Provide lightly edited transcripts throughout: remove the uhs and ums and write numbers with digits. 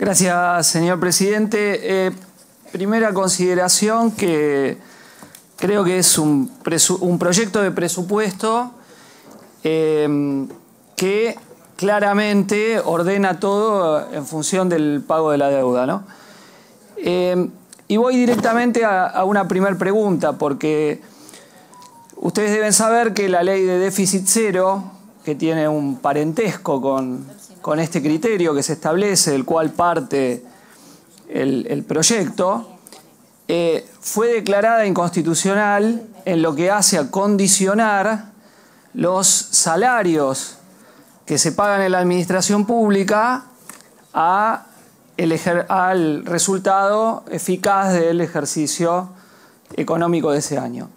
Gracias, señor presidente. Primera consideración, que creo que es un proyecto de presupuesto que claramente ordena todo en función del pago de la deuda, ¿no? Y voy directamente a una primera pregunta, porque ustedes deben saber que la ley de déficit cero, que tiene un parentesco con este criterio que se establece, del cual parte el proyecto, fue declarada inconstitucional en lo que hace a condicionar los salarios que se pagan en la administración pública al resultado eficaz del ejercicio económico de ese año.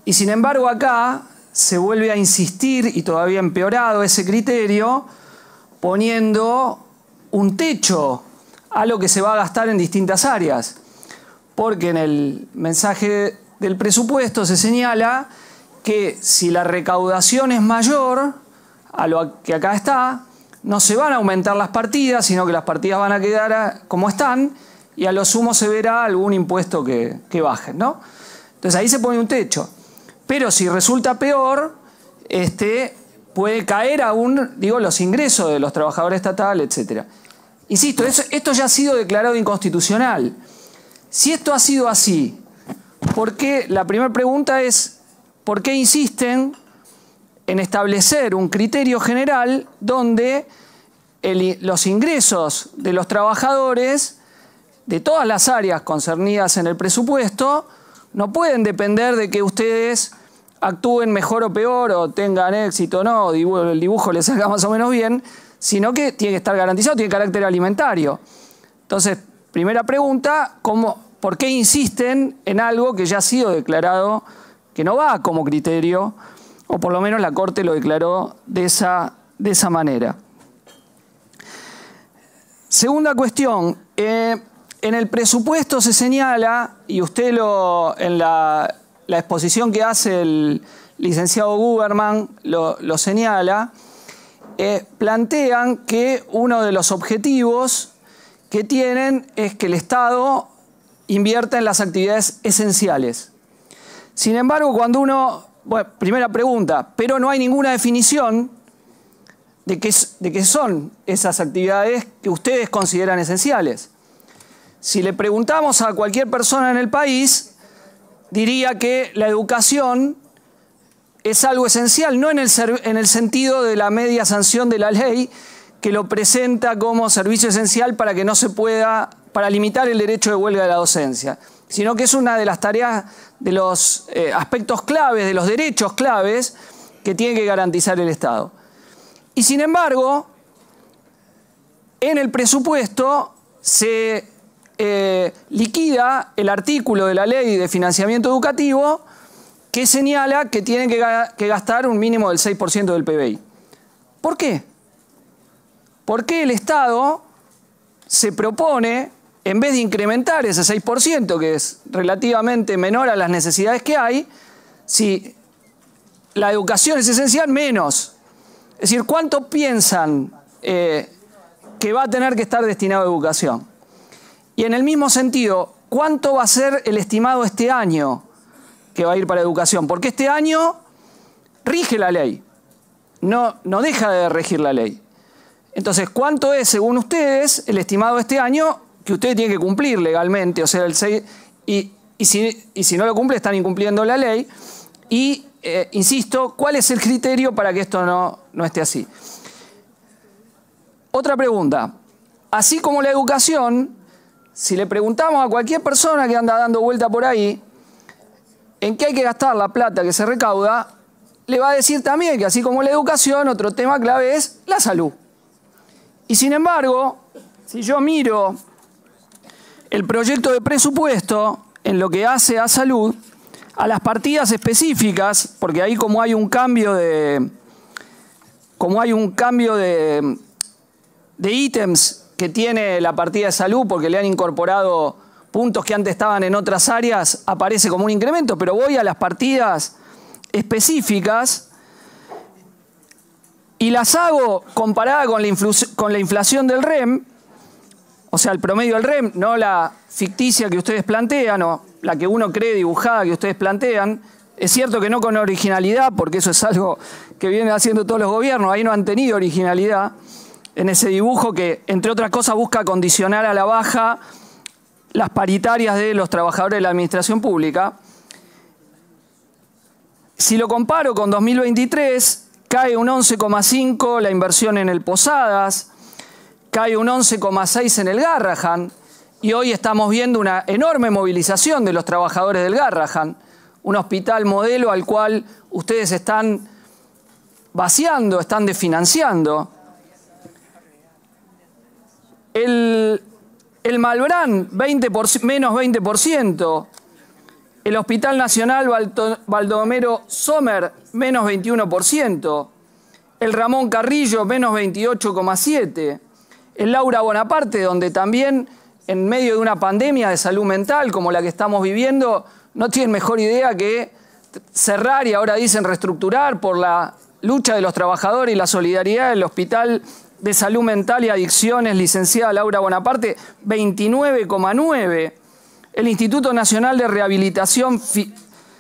Y sin embargo acá se vuelve a insistir, y todavía empeorado ese criterio, poniendo un techo a lo que se va a gastar en distintas áreas. Porque en el mensaje del presupuesto se señala que si la recaudación es mayor a lo que acá está, no se van a aumentar las partidas, sino que las partidas van a quedar como están, y a lo sumo se verá algún impuesto que baje, ¿no? Entonces ahí se pone un techo. Pero si resulta peor, puede caer aún, los ingresos de los trabajadores estatales, etc. Insisto, esto ya ha sido declarado inconstitucional. Si esto ha sido así, ¿por qué? La primera pregunta es, ¿por qué insisten en establecer un criterio general donde los ingresos de los trabajadores de todas las áreas concernidas en el presupuesto no pueden depender de que ustedes actúen mejor o peor, o tengan éxito o no, el dibujo les salga más o menos bien, sino que tiene que estar garantizado, tiene carácter alimentario? Entonces, primera pregunta, ¿por qué insisten en algo que ya ha sido declarado que no va como criterio, o por lo menos la Corte lo declaró de esa manera? Segunda cuestión, en el presupuesto se señala, y usted en la exposición que hace el licenciado Guberman lo señala, plantean que uno de los objetivos que tienen es que el Estado invierta en las actividades esenciales. Sin embargo, primera pregunta, pero no hay ninguna definición de qué son esas actividades que ustedes consideran esenciales. Si le preguntamos a cualquier persona en el país, diría que la educación es algo esencial, no en el sentido de la media sanción de la ley, que lo presenta como servicio esencial para que no se pueda, para limitar el derecho de huelga de la docencia, sino que es una de las tareas, de los aspectos claves, de los derechos claves que tiene que garantizar el Estado. Y sin embargo, en el presupuesto se liquida el artículo de la Ley de Financiamiento Educativo que señala que tienen que gastar un mínimo del 6% del PBI. ¿Por qué? Porque el Estado se propone, en vez de incrementar ese 6%, que es relativamente menor a las necesidades que hay, si la educación es esencial, menos. Es decir, ¿cuánto piensan que va a tener que estar destinado a educación? Y en el mismo sentido, ¿cuánto va a ser el estimado este año que va a ir para educación? Porque este año rige la ley, no deja de regir la ley. Entonces, ¿cuánto es, según ustedes, el estimado este año que ustedes tienen que cumplir legalmente? O sea, el 6, y si no lo cumple, están incumpliendo la ley. Y, insisto, ¿cuál es el criterio para que esto no esté así? Otra pregunta. Así como la educación, si le preguntamos a cualquier persona que anda dando vuelta por ahí en qué hay que gastar la plata que se recauda, le va a decir también que así como la educación, otro tema clave es la salud. Y sin embargo, si yo miro el proyecto de presupuesto en lo que hace a salud, a las partidas específicas, porque ahí como hay un cambio de ítems que tiene la partida de salud, porque le han incorporado puntos que antes estaban en otras áreas, aparece como un incremento, pero voy a las partidas específicas y las hago comparada con la inflación del REM. o sea, el promedio del REM, no la ficticia que ustedes plantean o la que uno cree dibujada que ustedes plantean. Es cierto que no con originalidad, porque eso es algo que vienen haciendo todos los gobiernos, ahí no han tenido originalidad en ese dibujo que, entre otras cosas, busca condicionar a la baja las paritarias de los trabajadores de la administración pública. Si lo comparo con 2023, cae un 11,5 la inversión en el Posadas, cae un 11,6 en el Garrahan, y hoy estamos viendo una enorme movilización de los trabajadores del Garrahan, un hospital modelo al cual ustedes están vaciando, están desfinanciando. El Malbrán, menos 20%. El Hospital Nacional Baldomero Sommer, menos 21%. El Ramón Carrillo, menos 28,7%. El Laura Bonaparte, donde también en medio de una pandemia de salud mental como la que estamos viviendo, no tienen mejor idea que cerrar y ahora dicen reestructurar por la lucha de los trabajadores y la solidaridad del Hospital de Salud Mental y Adicciones, licenciada Laura Bonaparte, 29,9%. El Instituto Nacional de Rehabilitación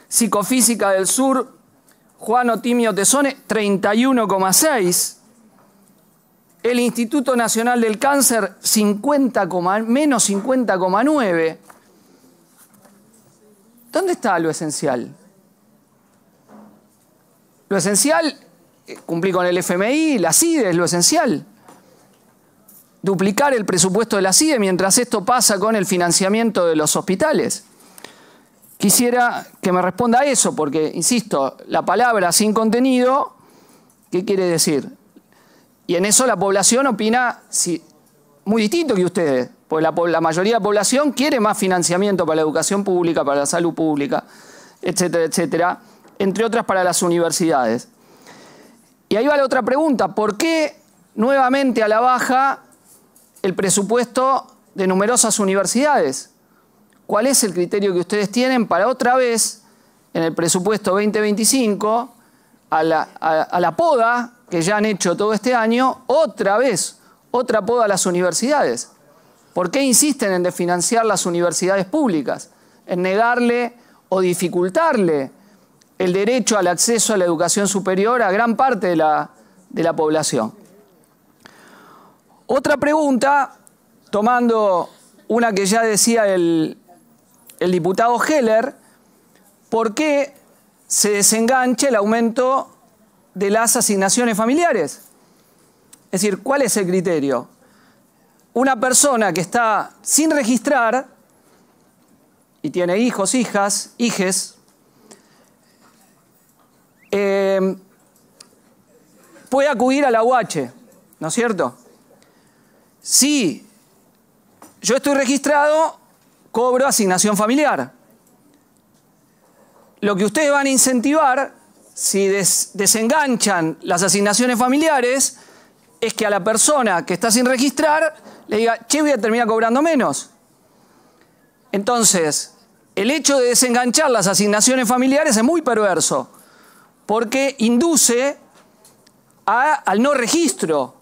Psicofísica del Sur, Juan Otimio Tesone, 31,6%. El Instituto Nacional del Cáncer, menos 50,9%. ¿Dónde está lo esencial? Lo esencial, cumplir con el FMI, la CIDE es lo esencial. Duplicar el presupuesto de la CIDE mientras esto pasa con el financiamiento de los hospitales. Quisiera que me responda a eso, porque, insisto, la palabra sin contenido, ¿qué quiere decir? Y en eso la población opina muy distinto que ustedes, porque la mayoría de la población quiere más financiamiento para la educación pública, para la salud pública, etcétera, etcétera, entre otras para las universidades. Y ahí va la otra pregunta, ¿por qué nuevamente a la baja el presupuesto de numerosas universidades? ¿Cuál es el criterio que ustedes tienen para otra vez, en el presupuesto 2025, a la poda que ya han hecho todo este año, otra vez, otra poda a las universidades? ¿Por qué insisten en desfinanciar las universidades públicas? En negarle o dificultarle el derecho al acceso a la educación superior a gran parte de la población. Otra pregunta, tomando una que ya decía el diputado Heller, ¿por qué se desengancha el aumento de las asignaciones familiares? Es decir, ¿cuál es el criterio? Una persona que está sin registrar y tiene hijos, hijas, hijes, puede acudir a la UH, ¿no es cierto? Si yo estoy registrado, cobro asignación familiar. Lo que ustedes van a incentivar, si desenganchan las asignaciones familiares, es que a la persona que está sin registrar le diga, che, voy a terminar cobrando menos. Entonces, el hecho de desenganchar las asignaciones familiares es muy perverso, porque induce al no registro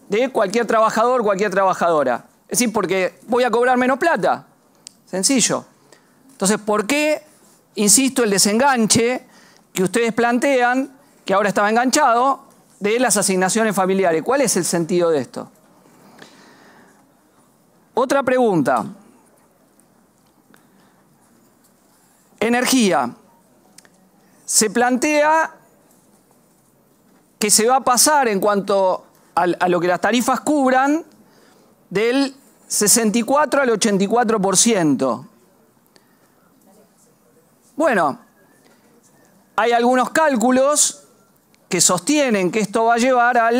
de cualquier trabajador, cualquier trabajadora. Es decir, porque voy a cobrar menos plata. Sencillo. Entonces, ¿por qué, insisto, el desenganche que ustedes plantean, que ahora estaba enganchado, de las asignaciones familiares? ¿Cuál es el sentido de esto? Otra pregunta. Energía. Se plantea que se va a pasar en cuanto a lo que las tarifas cubran del 64 al 84%. Bueno, hay algunos cálculos que sostienen que esto va a llevar a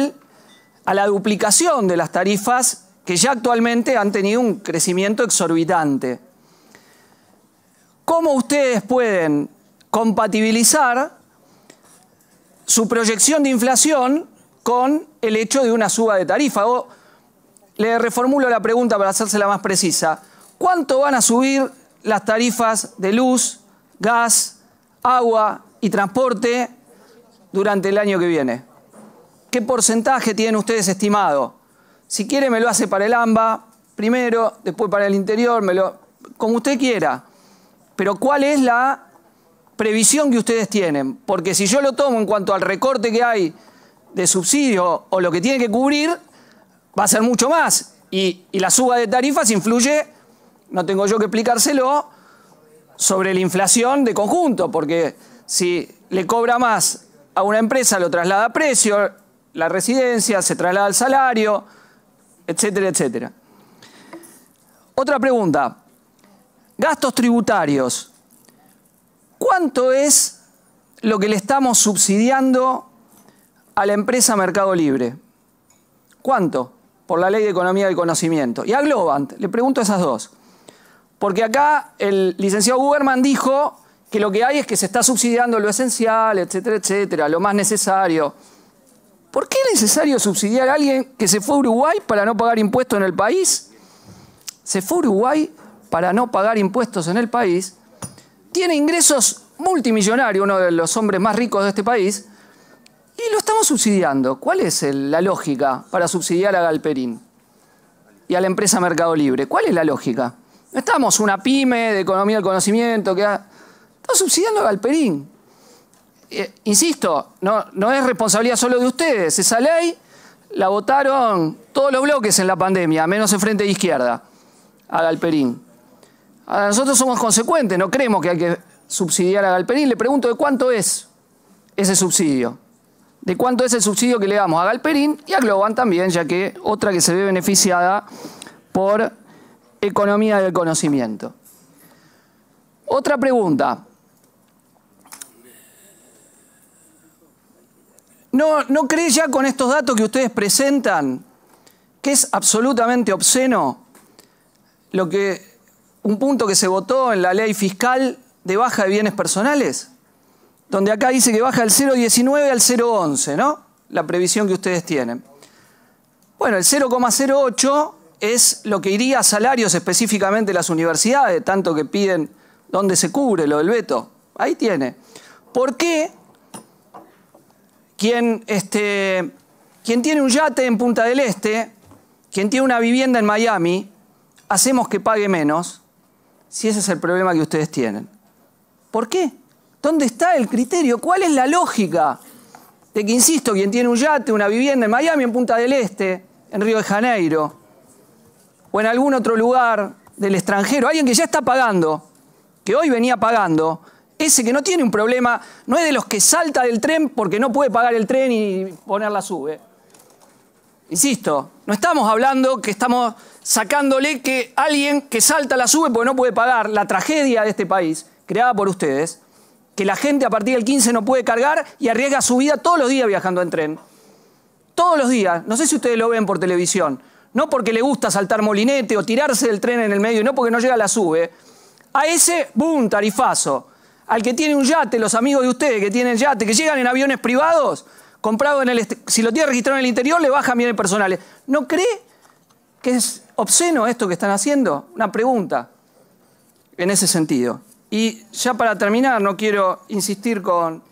la duplicación de las tarifas que ya actualmente han tenido un crecimiento exorbitante. ¿Cómo ustedes pueden compatibilizar su proyección de inflación con el hecho de una suba de tarifa? O le reformulo la pregunta para hacérsela más precisa. ¿Cuánto van a subir las tarifas de luz, gas, agua y transporte durante el año que viene? ¿Qué porcentaje tienen ustedes estimado? Si quiere me lo hace para el AMBA, primero, después para el interior, como usted quiera. Pero ¿cuál es la previsión que ustedes tienen? Porque si yo lo tomo en cuanto al recorte que hay de subsidio o lo que tiene que cubrir, va a ser mucho más. Y la suba de tarifas influye, no tengo yo que explicárselo, sobre la inflación de conjunto, porque si le cobra más a una empresa, lo traslada a precio, la residencia se traslada al salario, etcétera, etcétera. Otra pregunta. Gastos tributarios. ¿Cuánto es lo que le estamos subsidiando a la empresa Mercado Libre? ¿Cuánto? Por la Ley de Economía del Conocimiento. Y a Globant, le pregunto esas dos. Porque acá el licenciado Huberman dijo que lo que hay es que se está subsidiando lo esencial, etcétera, etcétera, lo más necesario. ¿Por qué es necesario subsidiar a alguien que se fue a Uruguay para no pagar impuestos en el país? Se fue a Uruguay para no pagar impuestos en el país, tiene ingresos multimillonarios, uno de los hombres más ricos de este país, y lo estamos subsidiando. ¿Cuál es la lógica para subsidiar a Galperín y a la empresa Mercado Libre? ¿Cuál es la lógica? No estamos una pyme de economía del conocimiento estamos subsidiando a Galperín. Insisto, no es responsabilidad solo de ustedes. Esa ley la votaron todos los bloques en la pandemia, menos el Frente de Izquierda, a Galperín. Ahora, nosotros somos consecuentes, no creemos que hay que subsidiar a Galperín. Le pregunto de cuánto es ese subsidio. De cuánto es el subsidio que le damos a Galperín y a Globant también, ya que otra que se ve beneficiada por economía del conocimiento. Otra pregunta. ¿No cree ya con estos datos que ustedes presentan que es absolutamente obsceno un punto que se votó en la ley fiscal de baja de bienes personales? Donde acá dice que baja del 0,19 al 0,11, ¿no? La previsión que ustedes tienen. Bueno, el 0,08 es lo que iría a salarios específicamente de las universidades, tanto que piden dónde se cubre lo del veto. Ahí tiene. ¿Por qué quien tiene un yate en Punta del Este, quien tiene una vivienda en Miami, hacemos que pague menos, si ese es el problema que ustedes tienen? ¿Por qué? ¿Dónde está el criterio? ¿Cuál es la lógica de que, insisto, quien tiene un yate, una vivienda en Miami, en Punta del Este, en Río de Janeiro, o en algún otro lugar del extranjero, alguien que ya está pagando, que hoy venía pagando, ese que no tiene un problema, no es de los que salta del tren porque no puede pagar el tren y poner la sube? Insisto, no estamos hablando que estamos sacándole que alguien que salta la sube porque no puede pagar la tragedia de este país, creada por ustedes, que la gente a partir del 15 no puede cargar y arriesga su vida todos los días viajando en tren. Todos los días. No sé si ustedes lo ven por televisión. No porque le gusta saltar molinete o tirarse del tren en el medio, y no porque no llega a la sube. A ese, ¡boom!, tarifazo. Al que tiene un yate, los amigos de ustedes que tienen yate, que llegan en aviones privados, comprados en si lo tiene registrado en el interior, le bajan bienes personales. ¿No cree que es obsceno esto que están haciendo? Una pregunta en ese sentido. Y ya para terminar, no quiero insistir con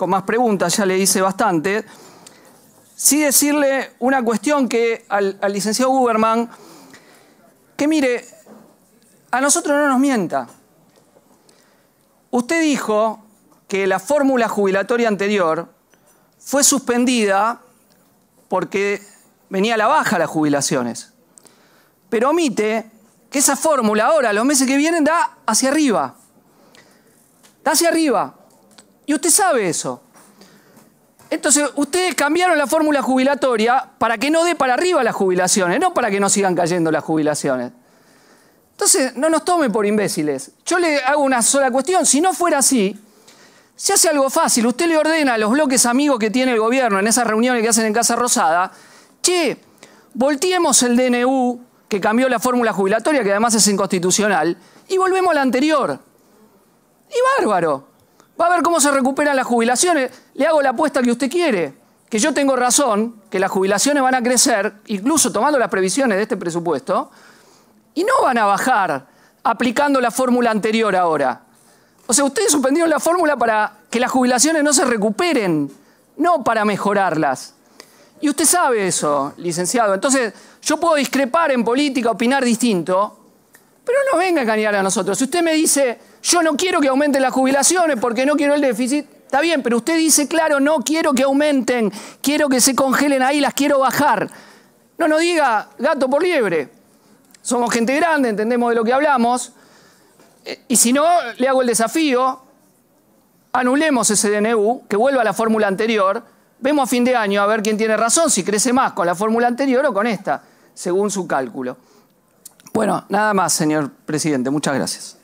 más preguntas, ya le hice bastante. Sí decirle una cuestión que al licenciado Huberman, que mire, a nosotros no nos mienta. Usted dijo que la fórmula jubilatoria anterior fue suspendida porque venía a la baja las jubilaciones. Pero omite que esa fórmula ahora, los meses que vienen, da hacia arriba. Da hacia arriba. Y usted sabe eso. Entonces, ustedes cambiaron la fórmula jubilatoria para que no dé para arriba las jubilaciones, no para que no sigan cayendo las jubilaciones. Entonces, no nos tome por imbéciles. Yo le hago una sola cuestión. Si no fuera así, se hace algo fácil. Usted le ordena a los bloques amigos que tiene el gobierno en esas reuniones que hacen en Casa Rosada, che, volteemos el DNU, que cambió la fórmula jubilatoria, que además es inconstitucional, y volvemos a la anterior. Y bárbaro. Va a ver cómo se recuperan las jubilaciones. Le hago la apuesta que usted quiere, que yo tengo razón, que las jubilaciones van a crecer, incluso tomando las previsiones de este presupuesto, y no van a bajar aplicando la fórmula anterior ahora. O sea, ustedes suspendieron la fórmula para que las jubilaciones no se recuperen, no para mejorarlas. Y usted sabe eso, licenciado. Entonces, yo puedo discrepar en política, opinar distinto, pero no venga a engañar a nosotros. Si usted me dice, yo no quiero que aumenten las jubilaciones porque no quiero el déficit, está bien, pero usted dice, claro, no quiero que aumenten, quiero que se congelen ahí, las quiero bajar. No nos diga gato por liebre. Somos gente grande, entendemos de lo que hablamos. Y si no, le hago el desafío, anulemos ese DNU, que vuelva a la fórmula anterior, vemos a fin de año a ver quién tiene razón, si crece más con la fórmula anterior o con esta, según su cálculo. Bueno, nada más, señor presidente. Muchas gracias.